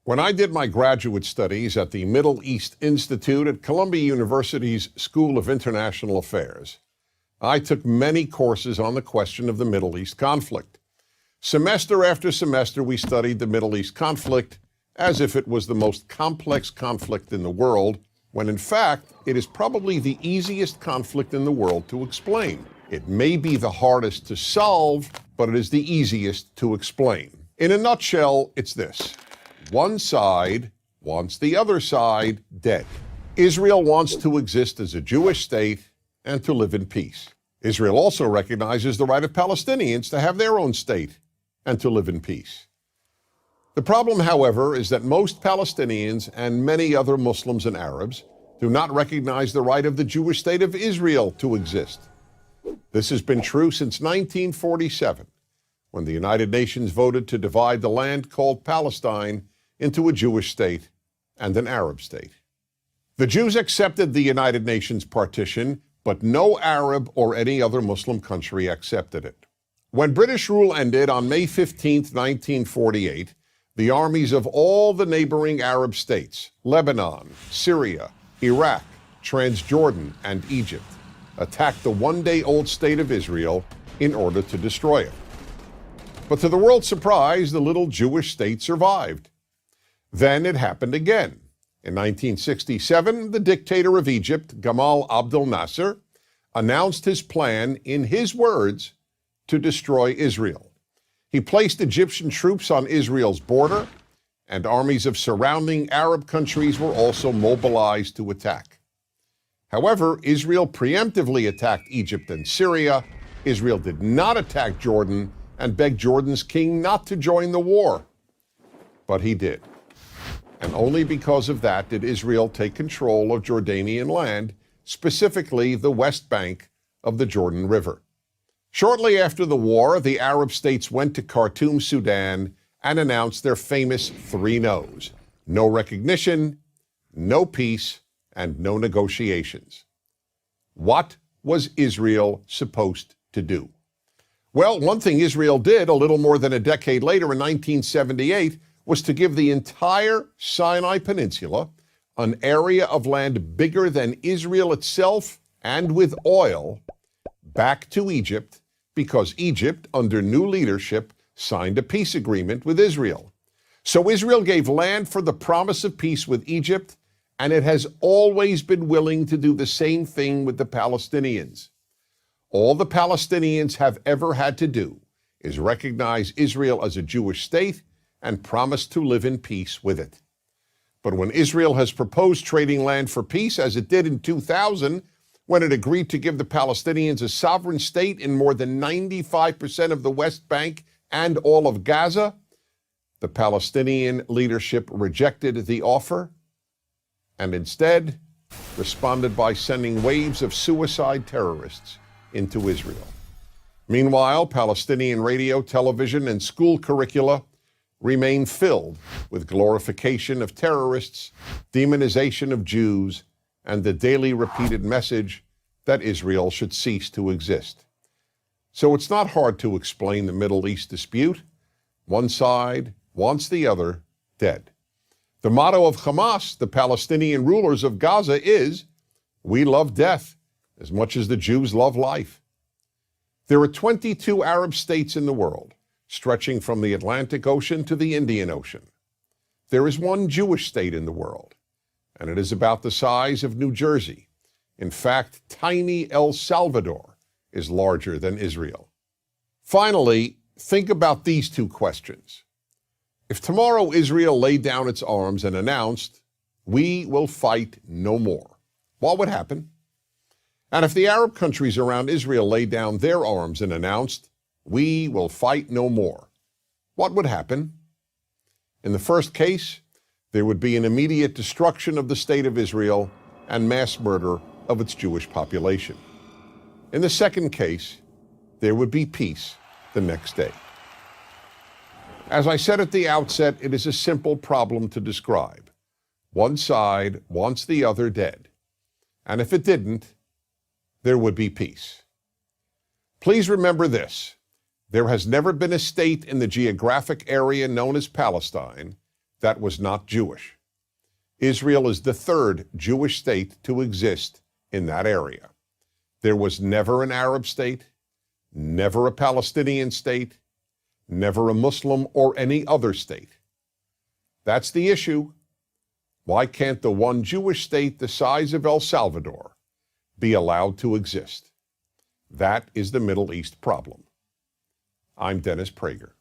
When I did my graduate studies at the Middle East Institute at Columbia University's School of International Affairs, I took many courses on the question of the Middle East conflict. Semester after semester, we studied the Middle East conflict as if it was the most complex conflict in the world, when in fact, it is probably the easiest conflict in the world to explain. It may be the hardest to solve, but it is the easiest to explain. In a nutshell, it's this. One side wants the other side dead. Israel wants to exist as a Jewish state and to live in peace. Israel also recognizes the right of Palestinians to have their own state and to live in peace. The problem, however, is that most Palestinians and many other Muslims and Arabs do not recognize the right of the Jewish state of Israel to exist. This has been true since 1947, when the United Nations voted to divide the land called Palestine into a Jewish state and an Arab state. The Jews accepted the United Nations partition, but no Arab or any other Muslim country accepted it. When British rule ended on May 15, 1948, the armies of all the neighboring Arab states, Lebanon, Syria, Iraq, Transjordan, and Egypt, attacked the one-day-old state of Israel in order to destroy it. But to the world's surprise, the little Jewish state survived. Then it happened again. In 1967, the dictator of Egypt, Gamal Abdel Nasser, announced his plan, in his words, to destroy Israel. He placed Egyptian troops on Israel's border, and armies of surrounding Arab countries were also mobilized to attack. However, Israel preemptively attacked Egypt and Syria. Israel did not attack Jordan and begged Jordan's king not to join the war. But he did. And only because of that did Israel take control of Jordanian land, specifically the West Bank of the Jordan River. Shortly after the war, the Arab states went to Khartoum, Sudan, and announced their famous three no's: no recognition, no peace, and no negotiations. What was Israel supposed to do? Well, one thing Israel did a little more than a decade later in 1978 was to give the entire Sinai Peninsula, an area of land bigger than Israel itself and with oil, back to Egypt, because Egypt, under new leadership, signed a peace agreement with Israel. So Israel gave land for the promise of peace with Egypt, and it has always been willing to do the same thing with the Palestinians. All the Palestinians have ever had to do is recognize Israel as a Jewish state and promise to live in peace with it. But when Israel has proposed trading land for peace, as it did in 2000, when it agreed to give the Palestinians a sovereign state in more than 95% of the West Bank and all of Gaza, the Palestinian leadership rejected the offer and instead responded by sending waves of suicide terrorists into Israel. Meanwhile, Palestinian radio, television, and school curricula remain filled with glorification of terrorists, demonization of Jews, and the daily repeated message that Israel should cease to exist. So it's not hard to explain the Middle East dispute. One side wants the other dead. The motto of Hamas, the Palestinian rulers of Gaza, is, "We love death as much as the Jews love life." There are 22 Arab states in the world, stretching from the Atlantic Ocean to the Indian Ocean. There is one Jewish state in the world, and it is about the size of New Jersey. In fact, tiny El Salvador is larger than Israel. Finally, think about these two questions. If tomorrow Israel laid down its arms and announced, "We will fight no more," what would happen? And if the Arab countries around Israel laid down their arms and announced, "We will fight no more," what would happen? In the first case, there would be an immediate destruction of the state of Israel and mass murder of its Jewish population. In the second case, there would be peace the next day. As I said at the outset, it is a simple problem to describe. One side wants the other dead. And if it didn't, there would be peace. Please remember this. There has never been a state in the geographic area known as Palestine that was not Jewish. Israel is the third Jewish state to exist in that area. There was never an Arab state, never a Palestinian state, never a Muslim or any other state. That's the issue. Why can't the one Jewish state the size of El Salvador be allowed to exist? That is the Middle East problem. I'm Dennis Prager.